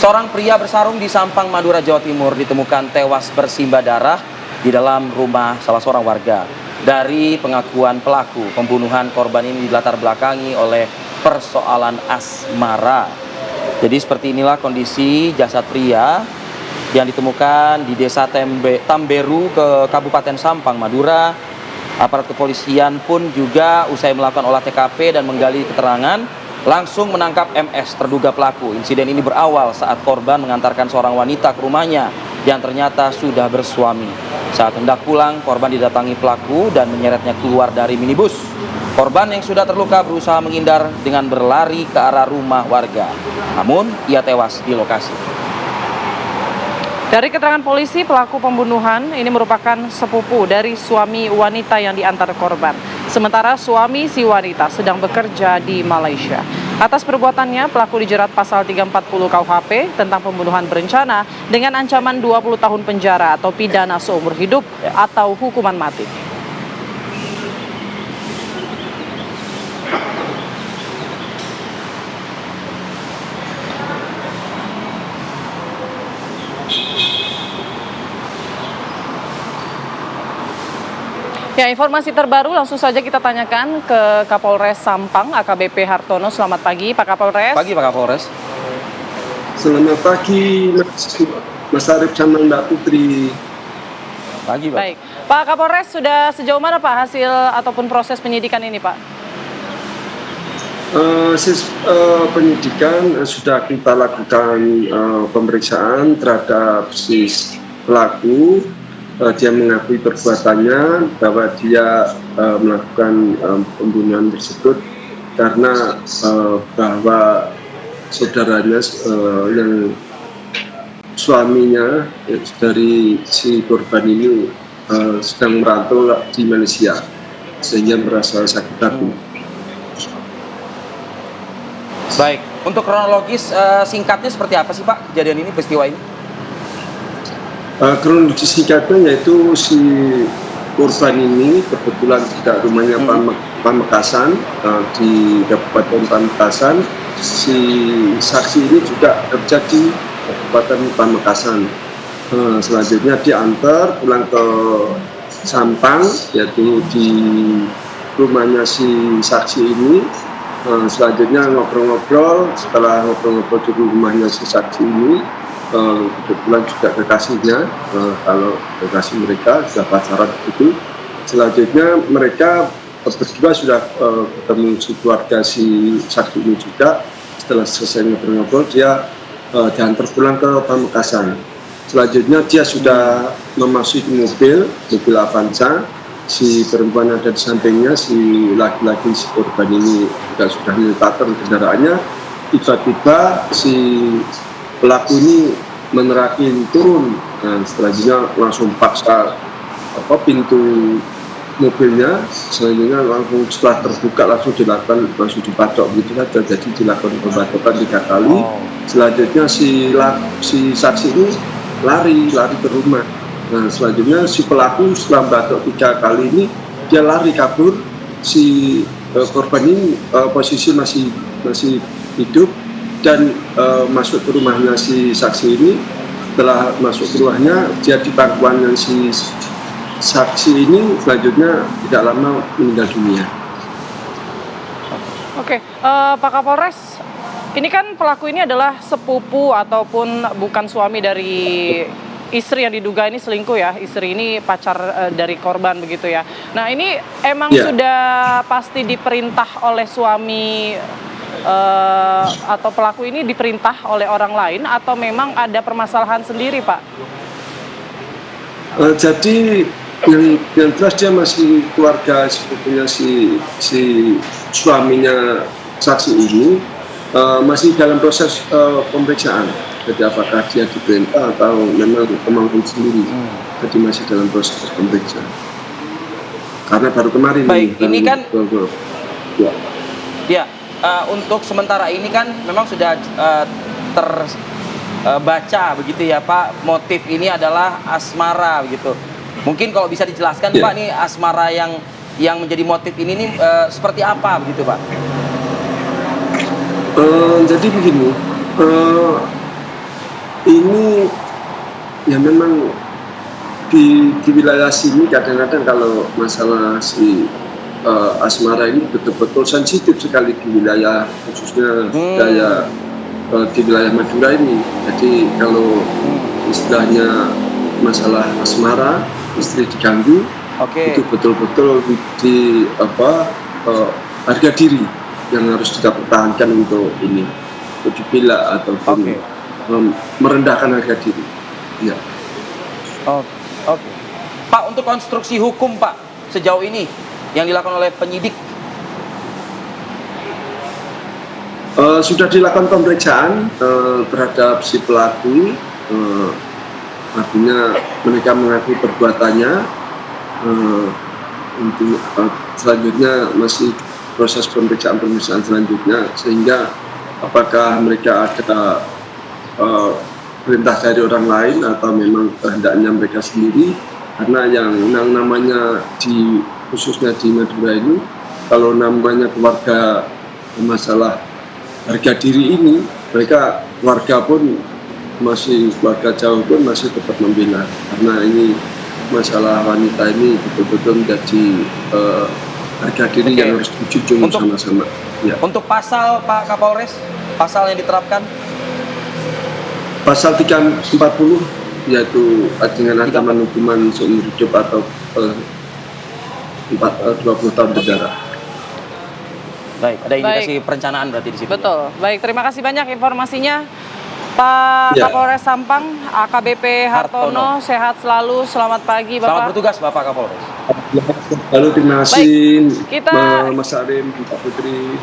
Seorang pria bersarung di Sampang, Madura, Jawa Timur ditemukan tewas bersimbah darah di dalam rumah salah seorang warga. Dari pengakuan pelaku, pembunuhan korban ini dilatar belakangi oleh persoalan asmara. Jadi seperti inilah kondisi jasad pria yang ditemukan di Desa Tamberu ke Kabupaten Sampang, Madura. Aparat kepolisian pun juga usai melakukan olah TKP dan menggali keterangan, langsung menangkap MS, terduga pelaku. Insiden ini berawal saat korban mengantarkan seorang wanita ke rumahnya yang ternyata sudah bersuami. Saat hendak pulang, korban didatangi pelaku dan menyeretnya keluar dari minibus. Korban yang sudah terluka berusaha menghindar dengan berlari ke arah rumah warga. Namun, ia tewas di lokasi. Dari keterangan polisi, pelaku pembunuhan ini merupakan sepupu dari suami wanita yang diantar korban. Sementara suami si wanita sedang bekerja di Malaysia. Atas perbuatannya, pelaku dijerat pasal 340 KUHP tentang pembunuhan berencana dengan ancaman 20 tahun penjara atau pidana seumur hidup atau hukuman mati. Ya, informasi terbaru langsung saja kita tanyakan ke Kapolres Sampang, AKBP Hartono. Selamat pagi, Pak Kapolres. Pagi, Pak Kapolres. Selamat pagi, Mas Arief sama Mbak Putri. Pagi, Pak. Baik, Pak Kapolres, sudah sejauh mana Pak hasil ataupun proses penyidikan ini, Pak? Penyidikan sudah kita lakukan pemeriksaan terhadap si pelaku. Dia mengakui perbuatannya bahwa dia melakukan pembunuhan tersebut karena bahwa saudaranya yang suaminya dari si korban ini sedang merantau di Malaysia sehingga merasa sakit hati. Baik, untuk kronologis singkatnya seperti apa sih Pak kejadian ini, peristiwa ini? Kronologis singkatnya yaitu si korban ini kebetulan tidak rumahnya Pamekasan di Kabupaten Pamekasan. Si saksi ini juga kerja di Kabupaten Pamekasan. Selanjutnya diantar pulang ke Sampang, yaitu di rumahnya si saksi ini. Selanjutnya ngobrol-ngobrol, setelah ngobrol-ngobrol di rumahnya si saksi ini, kebetulan juga kekasihnya, kalau kekasih mereka sudah pacaran begitu. Selanjutnya mereka berdua sudah ketemu si keluarga si saksi ini juga. Setelah selesai ngobrol-ngobrol, dia diantar pulang ke Pamekasan. Selanjutnya dia sudah memasuki mobil Avanza. Si perempuan ada di sampingnya, si laki-laki si korban ini juga sudah menetapkan kendaraannya. Tiba-tiba si pelaku ini menerakin turun, dan selanjutnya langsung paksa pintu mobilnya. Selanjutnya langsung setelah terbuka langsung dipatok gitu saja. Jadi dilakukan pembatokan 3 kali. Selanjutnya si saksi ini lari ke rumah. Nah, selanjutnya si pelaku setelah batok 3 kali ini dia lari kabur. Si korban ini posisi masih hidup dan masuk ke rumahnya si saksi ini. Setelah masuk ke rumahnya, dia di pangkuan si saksi ini, selanjutnya tidak lama meninggal dunia. Oke, Pak Kapolres, ini kan pelaku ini adalah sepupu ataupun bukan suami dari istri yang diduga ini selingkuh ya. Istri ini pacar dari korban begitu ya. Nah, ini emang sudah pasti diperintah oleh suami atau pelaku ini diperintah oleh orang lain atau memang ada permasalahan sendiri, Pak? Jadi yang jelas dia masih keluarga sepupunya si suaminya saksi ini masih dalam proses pemeriksaan. Jadi apakah dia diperintah atau memang kemampuan sendiri. Jadi masih dalam proses pemeriksaan. Karena baru kemarin. Baik, ini kan untuk sementara ini kan memang sudah terbaca begitu ya Pak, motif ini adalah asmara begitu. Mungkin kalau bisa dijelaskan Pak, nih asmara yang menjadi motif ini nih seperti apa begitu Pak? Jadi begini, Ini ya memang di wilayah sini kadang-kadang kalau masalah si asmara ini betul-betul sensitif sekali di wilayah, khususnya di wilayah Madura ini. Jadi kalau istilahnya masalah asmara, istri diganggu, Oke. itu betul-betul di harga diri yang harus kita pertahankan untuk ini, untuk dibela ataupun Oke. merendahkan harga diri. Ya. Oke. Pak, untuk konstruksi hukum Pak sejauh ini yang dilakukan oleh penyidik Sudah dilakukan pemeriksaan terhadap si pelaku, artinya mereka mengakui perbuatannya. Untuk selanjutnya masih proses pemeriksaan selanjutnya, sehingga apakah mereka ada perintah dari orang lain atau memang kehendaknya mereka sendiri, karena yang namanya khususnya di Madura ini, kalau namanya keluarga masalah harga diri ini, mereka keluarga pun keluarga jauh pun masih tetap membela, karena ini masalah wanita ini betul-betul menjadi harga diri yang harus dijunjung sama-sama. Ya. Untuk pasal Pak Kapolres, pasal yang diterapkan Pasal 340 yaitu dengan ancaman hukuman seumur hidup atau 20 tahun penjara. Baik, ada indikasi perencanaan berarti di situ. Betul. Baik, terima kasih banyak informasinya Pak Kapolres Sampang, AKBP Hartono. Sehat selalu, selamat pagi Bapak. Selamat bertugas Bapak Kapolres. Lalu terima kasih Baik, Mas Arim, Pak Putri.